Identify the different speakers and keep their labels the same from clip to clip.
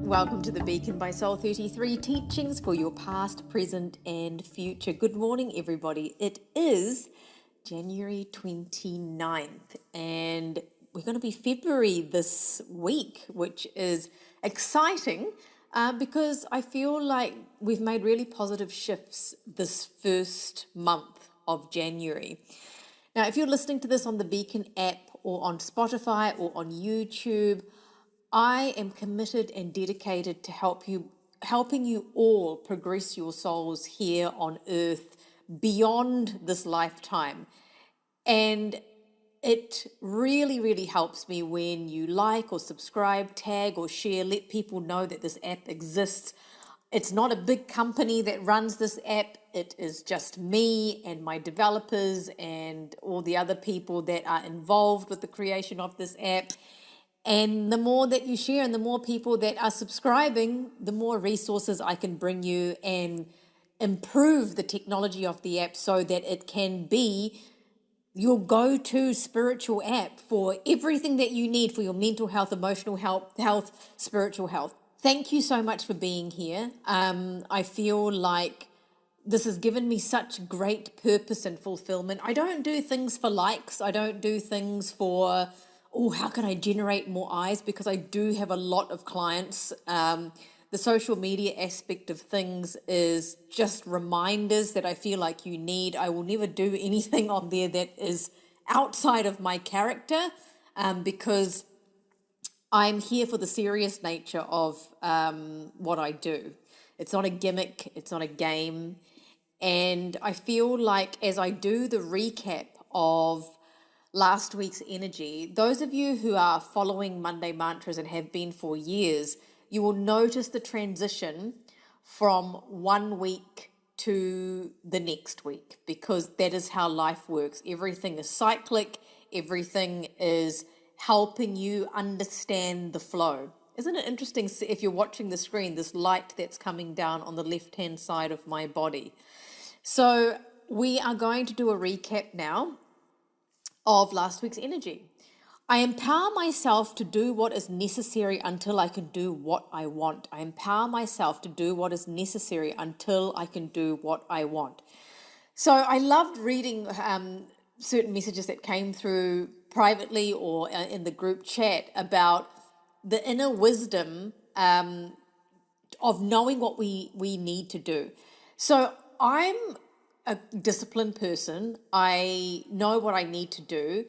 Speaker 1: Welcome to the Beacon by Soul 33 teachings for your past, present, and future. Good morning, everybody. It is January 29th, and we're going to be February this week, which is exciting because I feel like we've made really positive shifts this first month of January. Now, if you're listening to this on the Beacon app or on Spotify or on YouTube, I am committed and dedicated to helping you all progress your souls here on earth beyond this lifetime. And it really, really helps me when you like or subscribe, tag or share, let people know that this app exists. It's not a big company that runs this app. It is just me and my developers and all the other people that are involved with the creation of this app. And the more that you share and the more people that are subscribing, the more resources I can bring you and improve the technology of the app so that it can be your go-to spiritual app for everything that you need for your mental health, emotional health, spiritual health. Thank you so much for being here. I feel like this has given me such great purpose and fulfillment. I don't do things for likes. I don't do things for, oh, how can I generate more eyes? Because I do have a lot of clients. The social media aspect of things is just reminders that I feel like you need. I will never do anything on there that is outside of my character because I'm here for the serious nature of what I do. It's not a gimmick. It's not a game. And I feel like as I do the recap of last week's energy, those of you who are following Monday Mantras and have been for years, you will notice the transition from 1 week to the next week, because that is how life works. Everything is cyclic. Everything is helping you understand the flow. Isn't it interesting, if you're watching the screen, this light that's coming down on the left-hand side of my body? So we are going to do a recap now of last week's energy. I empower myself to do what is necessary until I can do what I want. I empower myself to do what is necessary until I can do what I want. So I loved reading certain messages that came through privately or in the group chat about the inner wisdom of knowing what we need to do. So I'm a disciplined person. I know what I need to do,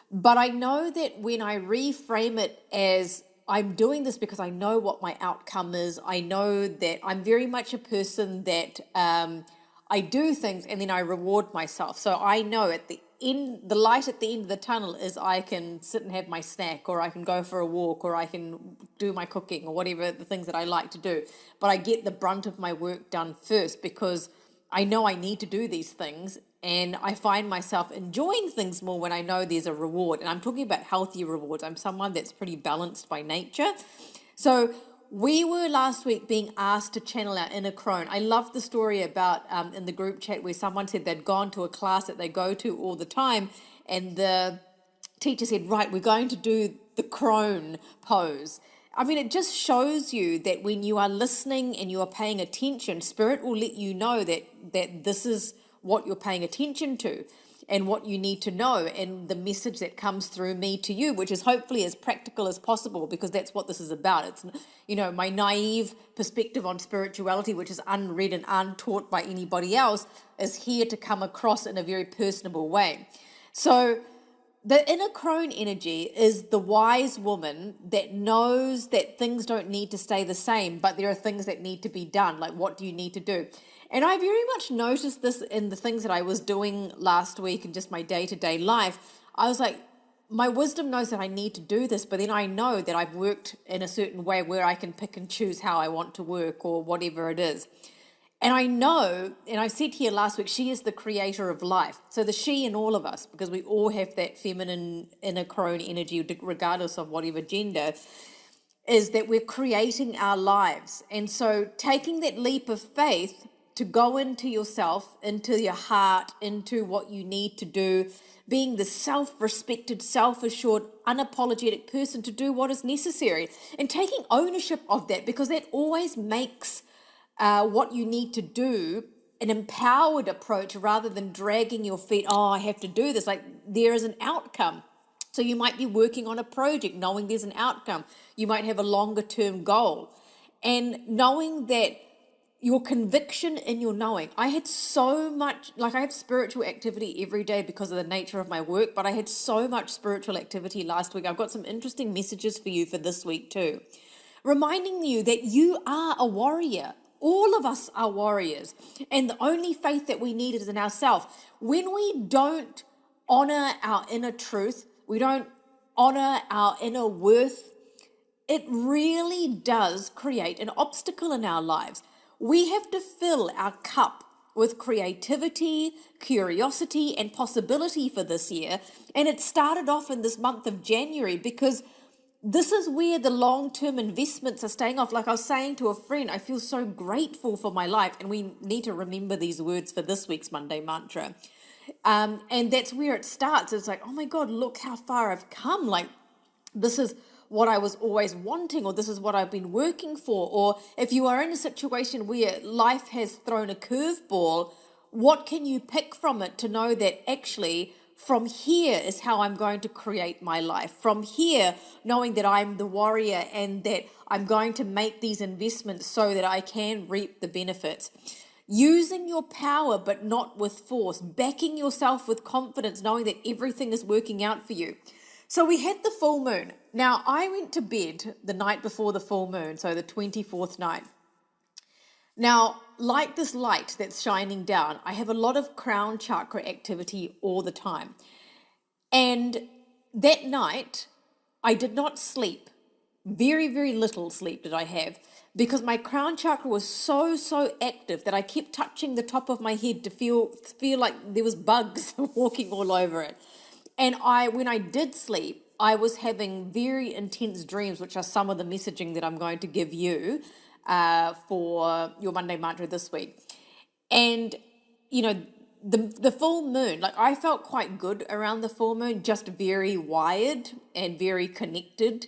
Speaker 1: but I know that when I reframe it as I'm doing this because I know what my outcome is, I know that I'm very much a person that I do things and then I reward myself. So I know at the end, the light at the end of the tunnel is I can sit and have my snack, or I can go for a walk, or I can do my cooking, or whatever the things that I like to do. But I get the brunt of my work done first because I know I need to do these things, and I find myself enjoying things more when I know there's a reward. And I'm talking about healthy rewards. I'm someone that's pretty balanced by nature. So we were last week being asked to channel our inner crone. I love the story about in the group chat where someone said they'd gone to a class that they go to all the time, and the teacher said, right, we're going to do the crone pose. I mean, it just shows you that when you are listening and you are paying attention, Spirit will let you know that this is what you're paying attention to and what you need to know, and the message that comes through me to you, which is hopefully as practical as possible, because that's what this is about. It's, my naive perspective on spirituality, which is unread and untaught by anybody else, is here to come across in a very personable way. So the inner crone energy is the wise woman that knows that things don't need to stay the same, but there are things that need to be done. Like, what do you need to do? And I very much noticed this in the things that I was doing last week and just my day-to-day life. I was like, my wisdom knows that I need to do this, but then I know that I've worked in a certain way where I can pick and choose how I want to work or whatever it is. And I know, and I said here last week, she is the creator of life. So the she in all of us, because we all have that feminine inner crone energy, regardless of whatever gender, is that we're creating our lives. And so taking that leap of faith to go into yourself, into your heart, into what you need to do, being the self-respected, self-assured, unapologetic person to do what is necessary, and taking ownership of that, because that always makes what you need to do an empowered approach rather than dragging your feet. Oh, I have to do this. Like, there is an outcome. So you might be working on a project knowing there's an outcome. You might have a longer term goal. And knowing that your conviction in your knowing. I had so much, like I have spiritual activity every day because of the nature of my work, but I had so much spiritual activity last week. I've got some interesting messages for you for this week too. Reminding you that you are a warrior. All of us are warriors. And the only faith that we need is in ourselves. When we don't honor our inner truth, we don't honor our inner worth, it really does create an obstacle in our lives. We have to fill our cup with creativity, curiosity, and possibility for this year. And it started off in this month of January because this is where the long-term investments are staying off. Like I was saying to a friend, I feel so grateful for my life. And we need to remember these words for this week's Monday Mantra. And that's where it starts. It's like, oh my God, look how far I've come. Like, this is what I was always wanting, or this is what I've been working for. Or if you are in a situation where life has thrown a curveball, what can you pick from it to know that actually from here is how I'm going to create my life? From here, knowing that I'm the warrior and that I'm going to make these investments so that I can reap the benefits. Using your power, but not with force, backing yourself with confidence, knowing that everything is working out for you. So we had the full moon. Now, I went to bed the night before the full moon, so the 24th night. Now, like this light that's shining down, I have a lot of crown chakra activity all the time. And that night, I did not sleep. Very, very little sleep did I have, because my crown chakra was so active that I kept touching the top of my head to feel like there was bugs walking all over it. And when I did sleep, I was having very intense dreams, which are some of the messaging that I'm going to give you for your Monday Mantra this week. And, you know, the full moon, like I felt quite good around the full moon, just very wired and very connected.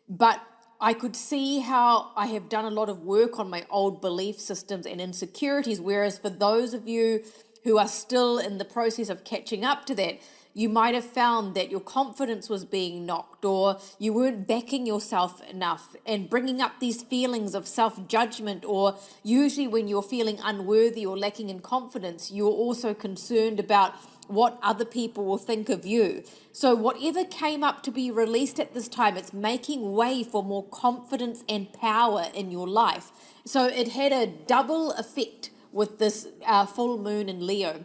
Speaker 1: But I could see how I have done a lot of work on my old belief systems and insecurities, whereas for those of you who are still in the process of catching up to that, you might have found that your confidence was being knocked, or you weren't backing yourself enough and bringing up these feelings of self-judgment, or usually when you're feeling unworthy or lacking in confidence, you're also concerned about what other people will think of you. So whatever came up to be released at this time, it's making way for more confidence and power in your life. So it had a double effect with this full moon in Leo.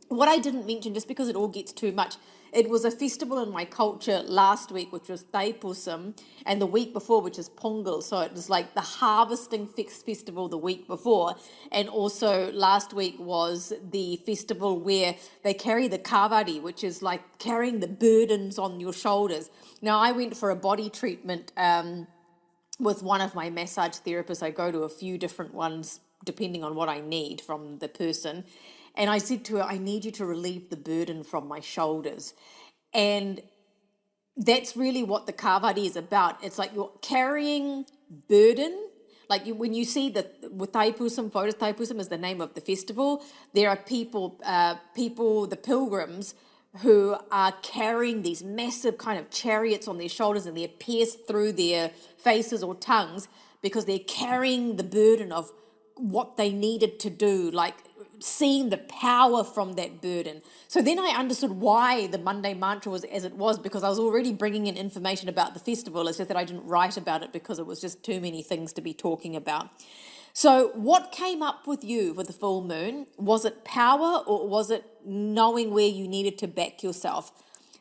Speaker 1: What I didn't mention, just because it all gets too much, it was a festival in my culture last week, which was Taipusam, and the week before, which is Pongal. So it was like the harvesting festival the week before. And also last week was the festival where they carry the kavari, which is like carrying the burdens on your shoulders. Now, I went for a body treatment with one of my massage therapists. I go to a few different ones depending on what I need from the person. And I said to her, I need you to relieve the burden from my shoulders. And that's really what the kavari is about. It's like you're carrying burden. Like when you see with Taipusam, photos, Taipusam is the name of the festival. There are people, the pilgrims, who are carrying these massive kind of chariots on their shoulders, and they're pierced through their faces or tongues because they're carrying the burden of what they needed to do, like seeing the power from that burden. So then I understood why the Monday Mantra was as it was, because I was already bringing in information about the festival. It's just that I didn't write about it because it was just too many things to be talking about. So what came up with you with the full moon? Was it power, or was it knowing where you needed to back yourself?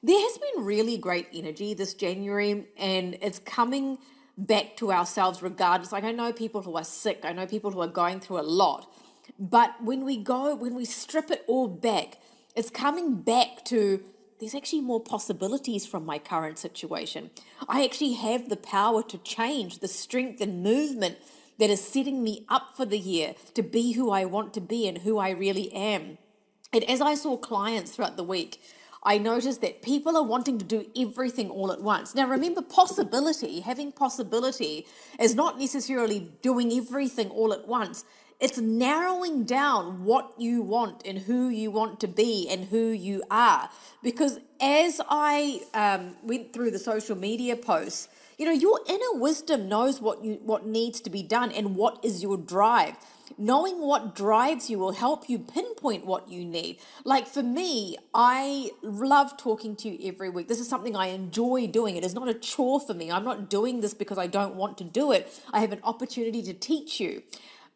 Speaker 1: There has been really great energy this January, and it's coming back to ourselves regardless. Like I know people who are sick, I know people who are going through a lot. But when we strip it all back, it's coming back to there's actually more possibilities from my current situation. I actually have the power to change, the strength and movement that is setting me up for the year to be who I want to be and who I really am. And as I saw clients throughout the week, I noticed that people are wanting to do everything all at once. Now, remember, having possibility is not necessarily doing everything all at once. It's narrowing down what you want and who you want to be and who you are. Because as I went through the social media posts, your inner wisdom knows what needs to be done and what is your drive. Knowing what drives you will help you pinpoint what you need. Like for me, I love talking to you every week. This is something I enjoy doing. It is not a chore for me. I'm not doing this because I don't want to do it. I have an opportunity to teach you.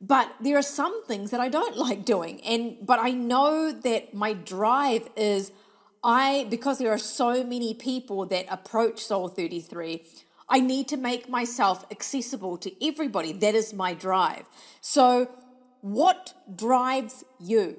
Speaker 1: But there are some things that I don't like doing. But I know that my drive is because there are so many people that approach Soul 33, I need to make myself accessible to everybody. That is my drive. So what drives you?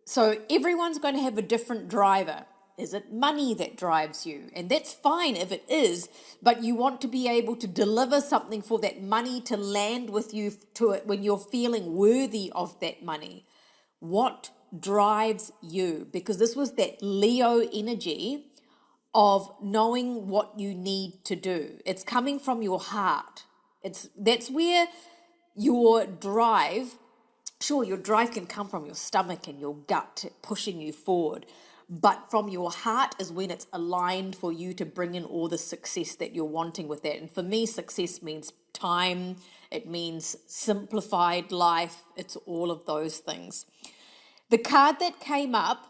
Speaker 1: So everyone's going to have a different driver. Is it money that drives you? And that's fine if it is, but you want to be able to deliver something for that money to land with you to it when you're feeling worthy of that money. What drives you? Because this was that Leo energy of knowing what you need to do. It's coming from your heart. That's where your drive, sure, your drive can come from your stomach and your gut pushing you forward, but from your heart is when it's aligned for you to bring in all the success that you're wanting with that. And for me, success means time, it means simplified life, it's all of those things. The card that came up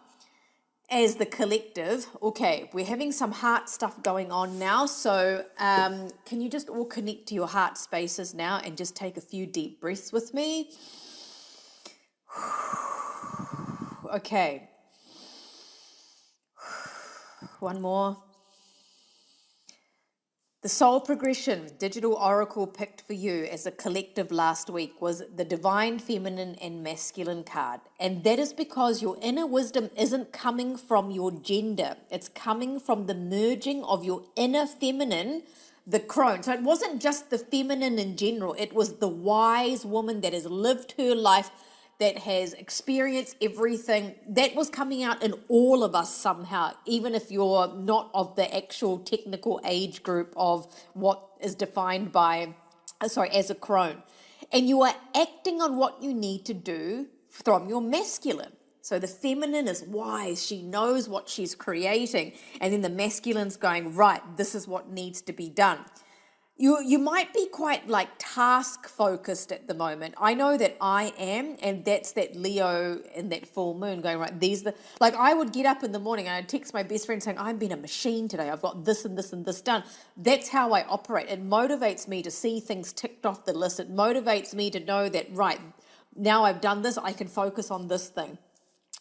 Speaker 1: as the collective, okay, we're having some heart stuff going on now, so can you just all connect to your heart spaces now and just take a few deep breaths with me? Okay. One more. The Soul Progression Digital Oracle picked for you as a collective last week was the Divine Feminine and Masculine card. And that is because your inner wisdom isn't coming from your gender. It's coming from the merging of your inner feminine, the crone. So it wasn't just the feminine in general. It was the wise woman that has lived her life, that has experienced everything that was coming out in all of us somehow, even if you're not of the actual technical age group of what is defined by, as a crone. And you are acting on what you need to do from your masculine. So the feminine is wise, she knows what she's creating, and then the masculine's going, right, this is what needs to be done. You might be quite like task focused at the moment. I know that I am, and that's that Leo and that full moon going, right, I would get up in the morning and I'd text my best friend saying, I've been a machine today. I've got this and this and this done. That's how I operate. It motivates me to see things ticked off the list. It motivates me to know that, right, now I've done this, I can focus on this thing.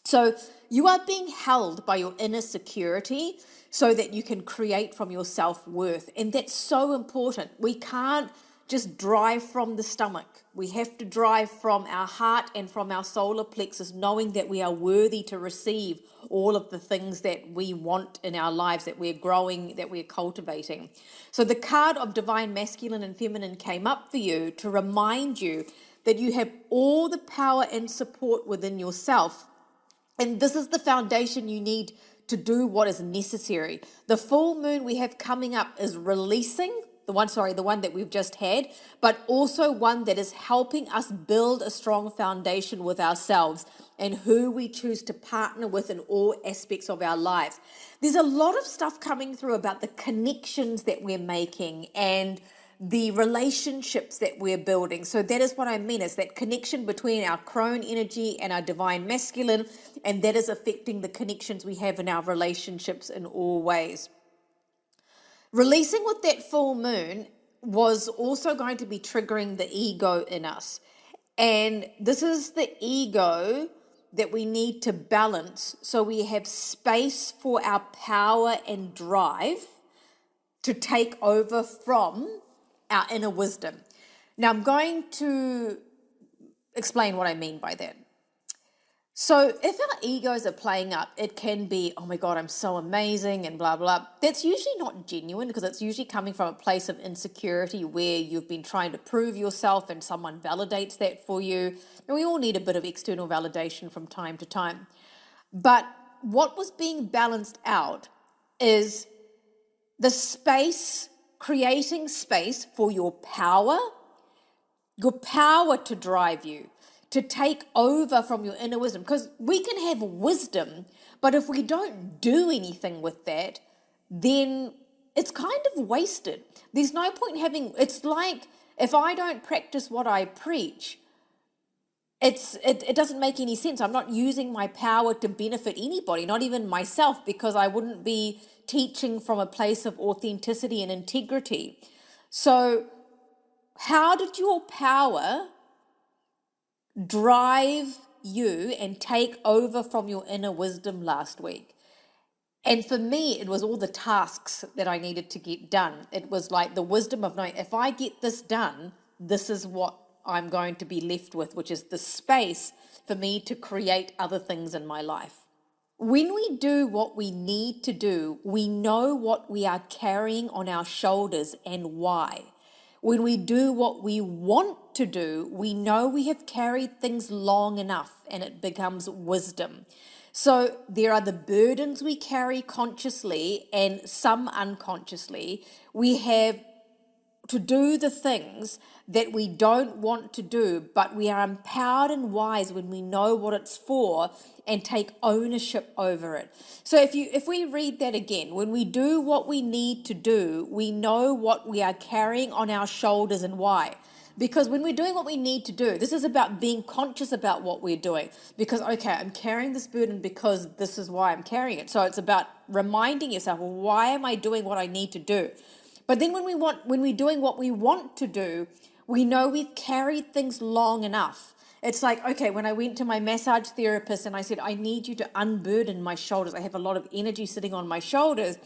Speaker 1: So you are being held by your inner security so that you can create from your self-worth. And that's so important. We can't just drive from the stomach. We have to drive from our heart and from our solar plexus, knowing that we are worthy to receive all of the things that we want in our lives, that we're growing, that we're cultivating. So the card of Divine Masculine and Feminine came up for you to remind you that you have all the power and support within yourself. And this is the foundation you need to do what is necessary. The full moon we have coming up is releasing, the one that we've just had, but also one that is helping us build a strong foundation with ourselves and who we choose to partner with in all aspects of our lives. There's a lot of stuff coming through about the connections that we're making and the relationships that we're building. So that is what I mean, is that connection between our crone energy and our divine masculine, and that is affecting the connections we have in our relationships in all ways. Releasing with that full moon was also going to be triggering the ego in us. And this is the ego that we need to balance so we have space for our power and drive to take over from our inner wisdom. Now, I'm going to explain what I mean by that. So if our egos are playing up, it can be, oh my God, I'm so amazing and blah, blah. That's usually not genuine because it's usually coming from a place of insecurity where you've been trying to prove yourself and someone validates that for you. And we all need a bit of external validation from time to time. But what was being balanced out is the space, creating space for your power to drive you, to take over from your inner wisdom. Because we can have wisdom, but if we don't do anything with that, then it's kind of wasted. There's no point having, it's like if I don't practice what I preach, it doesn't make any sense. I'm not using my power to benefit anybody, not even myself, because I wouldn't be teaching from a place of authenticity and integrity. So how did your power drive you and take over from your inner wisdom last week? And for me, it was all the tasks that I needed to get done. It was like the wisdom of knowing, if I get this done, this is what I'm going to be left with, which is the space for me to create other things in my life. When we do what we need to do, we know what we are carrying on our shoulders and why. When we do what we want to do, we know we have carried things long enough and it becomes wisdom. So there are the burdens we carry consciously and some unconsciously. We have to do the things that we don't want to do, but we are empowered and wise when we know what it's for and take ownership over it. So if we read that again, when we do what we need to do, we know what we are carrying on our shoulders and why. Because when we're doing what we need to do, this is about being conscious about what we're doing. Because, okay, I'm carrying this burden because this is why I'm carrying it. So it's about reminding yourself, well, why am I doing what I need to do? But then when we're doing what we want to do, we know we've carried things long enough. It's like, okay, when I went to my massage therapist and I said, I need you to unburden my shoulders. I have a lot of energy sitting on my shoulders.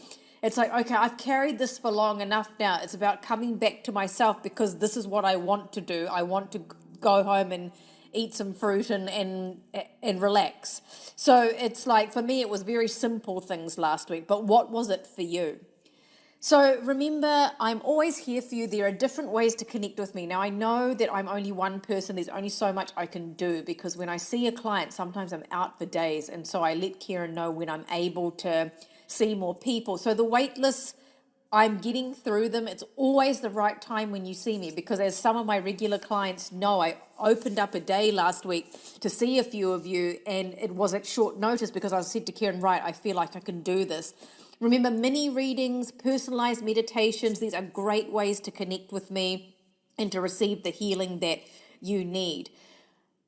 Speaker 1: It's like, okay, I've carried this for long enough now. It's about coming back to myself because this is what I want to do. I want to go home and eat some fruit and relax. So it's like, for me, it was very simple things last week. But what was it for you? So remember, I'm always here for you. There are different ways to connect with me. Now, I know that I'm only one person. There's only so much I can do because when I see a client, sometimes I'm out for days. And so I let Kieran know when I'm able to see more people. So the wait lists, I'm getting through them. It's always the right time when you see me because as some of my regular clients know, I opened up a day last week to see a few of you and it was at short notice because I said to Kieran, right, I feel like I can do this. Remember, mini readings, personalized meditations, these are great ways to connect with me and to receive the healing that you need.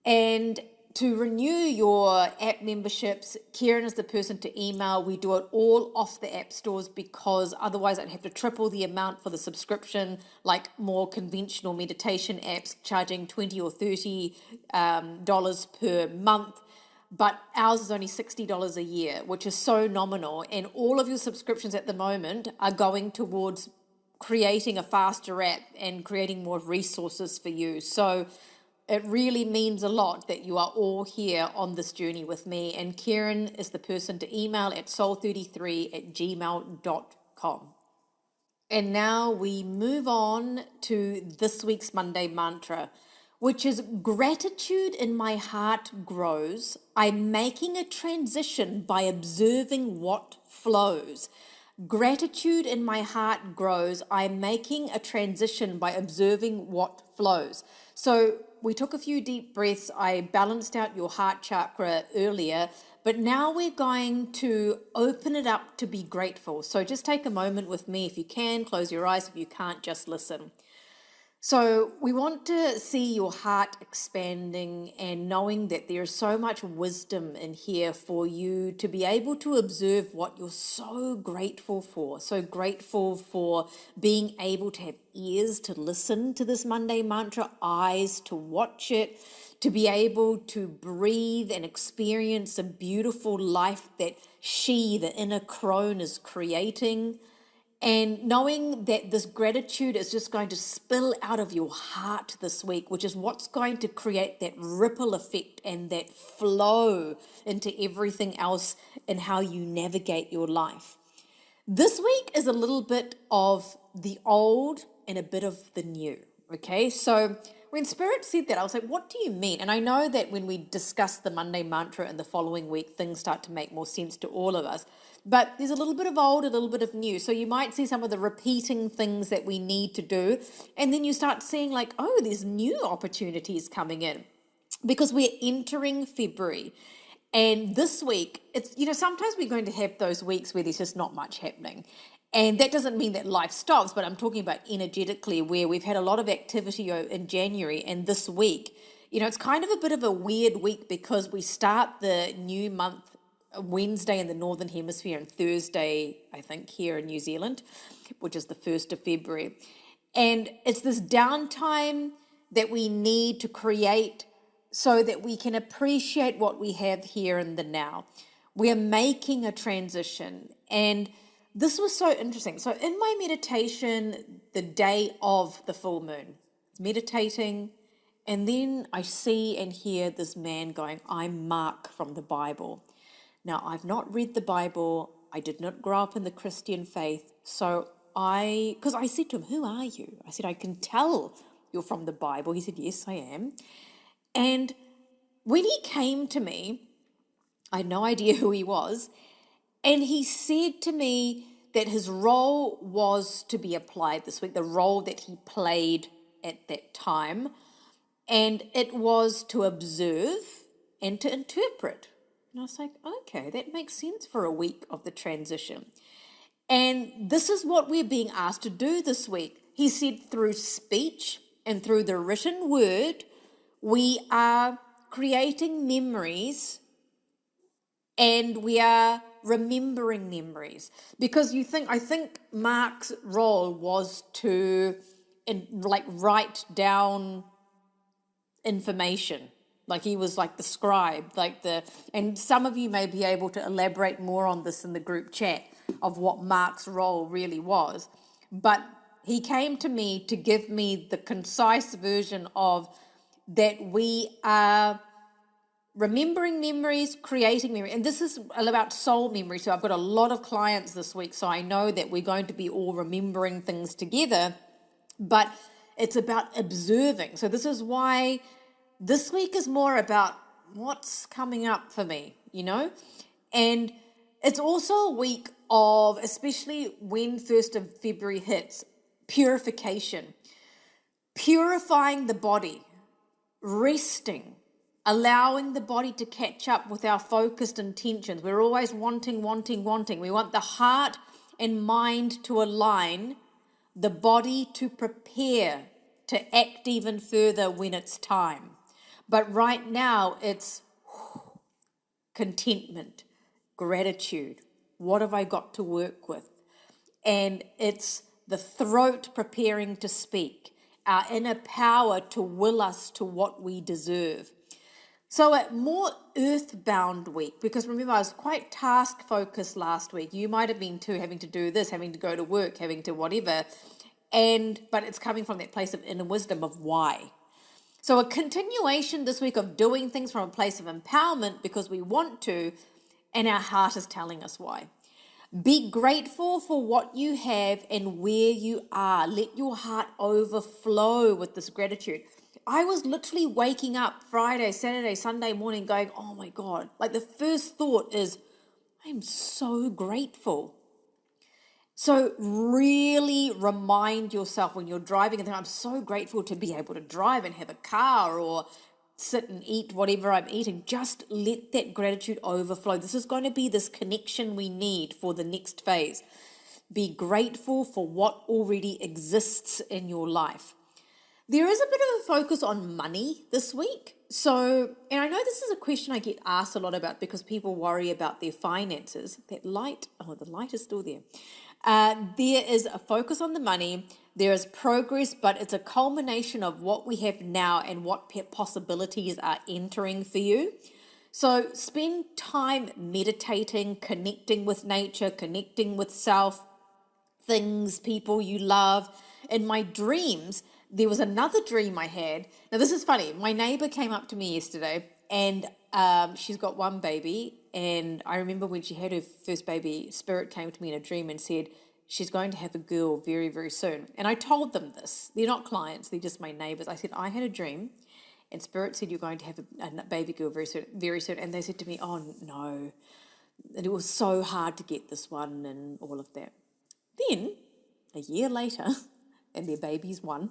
Speaker 1: And to renew your app memberships, Kieran is the person to email. We do it all off the app stores because otherwise I'd have to triple the amount for the subscription, like more conventional meditation apps charging $20 or $30 per month. But ours is only $60 a year, which is so nominal. And all of your subscriptions at the moment are going towards creating a faster app and creating more resources for you. So it really means a lot that you are all here on this journey with me. And Kieran is the person to email at soul33@gmail.com. And now we move on to this week's Monday mantra, which is gratitude in my heart grows. I'm making a transition by observing what flows. Gratitude in my heart grows. I'm making a transition by observing what flows. So we took a few deep breaths. I balanced out your heart chakra earlier, but now we're going to open it up to be grateful. So just take a moment with me. If you can, close your eyes. If you can't, just listen. So we want to see your heart expanding and knowing that there is so much wisdom in here for you to be able to observe what you're so grateful for. So grateful for being able to have ears to listen to this Monday mantra, eyes to watch it, to be able to breathe and experience a beautiful life that she, the inner crone, is creating. And knowing that this gratitude is just going to spill out of your heart this week, which is what's going to create that ripple effect and that flow into everything else and how you navigate your life. This week is a little bit of the old and a bit of the new, okay? So when Spirit said that, I was like, what do you mean? And I know that when we discuss the Monday mantra in the following week, things start to make more sense to all of us. But there's a little bit of old, a little bit of new. So you might see some of the repeating things that we need to do. And then you start seeing like, oh, there's new opportunities coming in because we're entering February. And this week, it's, sometimes we're going to have those weeks where there's just not much happening. And that doesn't mean that life stops, but I'm talking about energetically where we've had a lot of activity in January and this week. It's kind of a bit of a weird week because we start the new month Wednesday in the Northern Hemisphere and Thursday, I think, here in New Zealand, which is the 1st of February. And it's this downtime that we need to create so that we can appreciate what we have here in the now. We're making a transition. And this was so interesting. So in my meditation, the day of the full moon, meditating, and then I see and hear this man going, I'm Mark from the Bible. Now, I've not read the Bible. I did not grow up in the Christian faith. So because I said to him, who are you? I said, I can tell you're from the Bible. He said, yes, I am. And when he came to me, I had no idea who he was. And he said to me that his role was to be applied this week, the role that he played at that time. And it was to observe and to interpret. And I was like, okay, that makes sense for a week of the transition. And this is what we're being asked to do this week. He said through speech and through the written word, we are creating memories and we are remembering memories. Because I think Mark's role was to write down information. Like he was like the scribe, and some of you may be able to elaborate more on this in the group chat of what Mark's role really was. But he came to me to give me the concise version of that we are remembering memories, creating memories. And this is about soul memory. So I've got a lot of clients this week. So I know that we're going to be all remembering things together, but it's about observing. So this is why this week is more about what's coming up for me, And it's also a week of, especially when 1st of February hits, purification. Purifying the body, resting, allowing the body to catch up with our focused intentions. We're always wanting. We want the heart and mind to align, the body to prepare to act even further when it's time. But right now it's contentment, gratitude. What have I got to work with? And it's the throat preparing to speak, our inner power to will us to what we deserve. So a more earthbound week, because remember I was quite task focused last week. You might have been too, having to do this, having to go to work, having to whatever. But it's coming from that place of inner wisdom of why. So a continuation this week of doing things from a place of empowerment because we want to, and our heart is telling us why. Be grateful for what you have and where you are. Let your heart overflow with this gratitude. I was literally waking up Friday, Saturday, Sunday morning going, oh my God. Like the first thought is, I'm so grateful. So really remind yourself when you're driving and think, I'm so grateful to be able to drive and have a car or sit and eat whatever I'm eating. Just let that gratitude overflow. This is going to be this connection we need for the next phase. Be grateful for what already exists in your life. There is a bit of a focus on money this week. So, and I know this is a question I get asked a lot about because people worry about their finances. The light is still there. There is a focus on the money. There is progress, but it's a culmination of what we have now and what possibilities are entering for you. So spend time meditating, connecting with nature, connecting with self. things, people you love. In my dreams, there was another dream I had. Now, this is funny. My neighbor came up to me yesterday, and she's got one baby. And I remember when she had her first baby, Spirit came to me in a dream and said, she's going to have a girl very, very soon. And I told them this. They're not clients, they're just my neighbors. I said, I had a dream, and Spirit said you're going to have a baby girl very soon, very soon. And they said to me, oh, no. And it was so hard to get this one and all of that. Then, a year later, and their baby's one,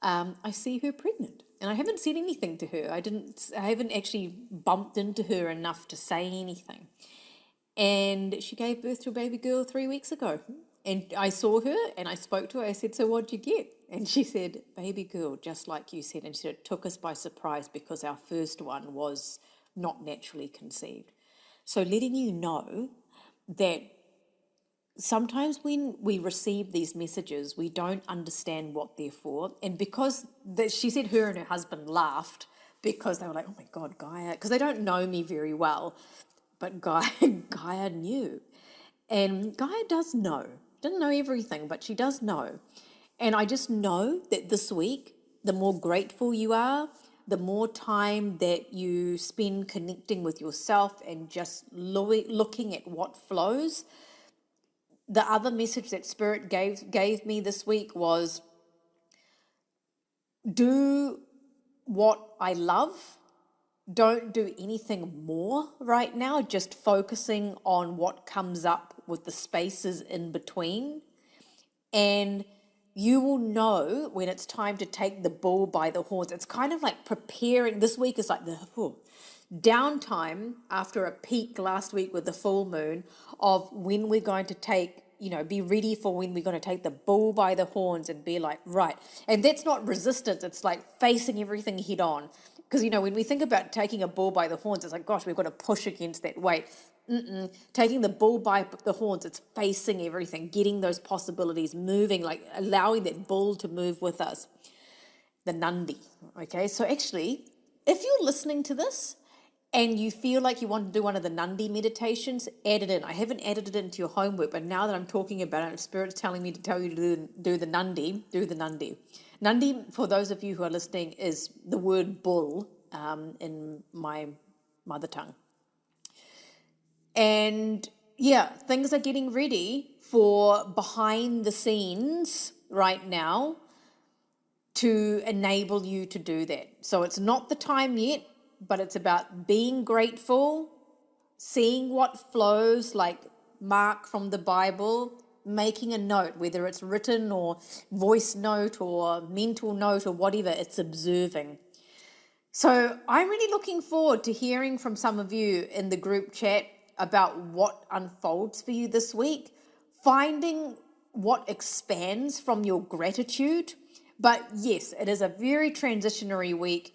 Speaker 1: I see her pregnant. And I haven't said anything to her. I haven't actually bumped into her enough to say anything. And she gave birth to a baby girl 3 weeks ago. And I saw her and I spoke to her. I said, so what'd you get? And she said, baby girl, just like you said. And she said, it took us by surprise because our first one was not naturally conceived. So letting you know that sometimes when we receive these messages, we don't understand what they're for. And because she said her and her husband laughed because they were like, oh my God, Gaia, because they don't know me very well, but Gaia knew. And Gaia does know. Doesn't know everything, but she does know. And I just know that this week, the more grateful you are, the more time that you spend connecting with yourself and just looking at what flows. The other message that Spirit gave me this week was, do what I love. Don't do anything more right now, just focusing on what comes up with the spaces in between. And you will know when it's time to take the bull by the horns. It's kind of like preparing. This week is like the downtime after a peak last week with the full moon of when we're going to take, be ready for when we're going to take the bull by the horns and be like, right. And that's not resistance. It's like facing everything head on. Because, when we think about taking a bull by the horns, it's like, gosh, we've got to push against that weight. Taking the bull by the horns, it's facing everything, getting those possibilities, moving, like allowing that bull to move with us. The Nandi, okay? So actually, if you're listening to this and you feel like you want to do one of the Nandi meditations, add it in. I haven't added it into your homework, but now that I'm talking about it, Spirit's telling me to tell you to do the Nandi, do the Nandi. Nandi, for those of you who are listening, is the word bull in my mother tongue. And yeah, things are getting ready for behind the scenes right now to enable you to do that. So it's not the time yet, but it's about being grateful, seeing what flows, like Mark from the Bible, making a note, whether it's written or voice note or mental note or whatever, it's observing. So I'm really looking forward to hearing from some of you in the group chat about what unfolds for you this week, finding what expands from your gratitude. But yes, it is a very transitionary week,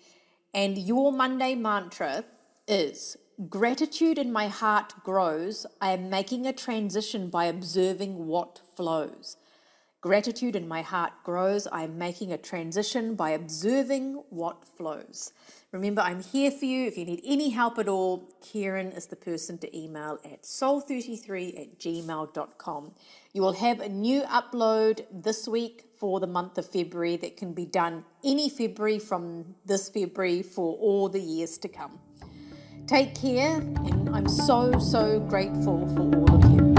Speaker 1: and your Monday mantra is, gratitude in my heart grows. I am making a transition by observing what flows. Gratitude in my heart grows. I am making a transition by observing what flows. Remember, I'm here for you. If you need any help at all, Kieran is the person to email at soul33@gmail.com. You will have a new upload this week for the month of February that can be done any February from this February for all the years to come. Take care, and I'm so, so grateful for all of you.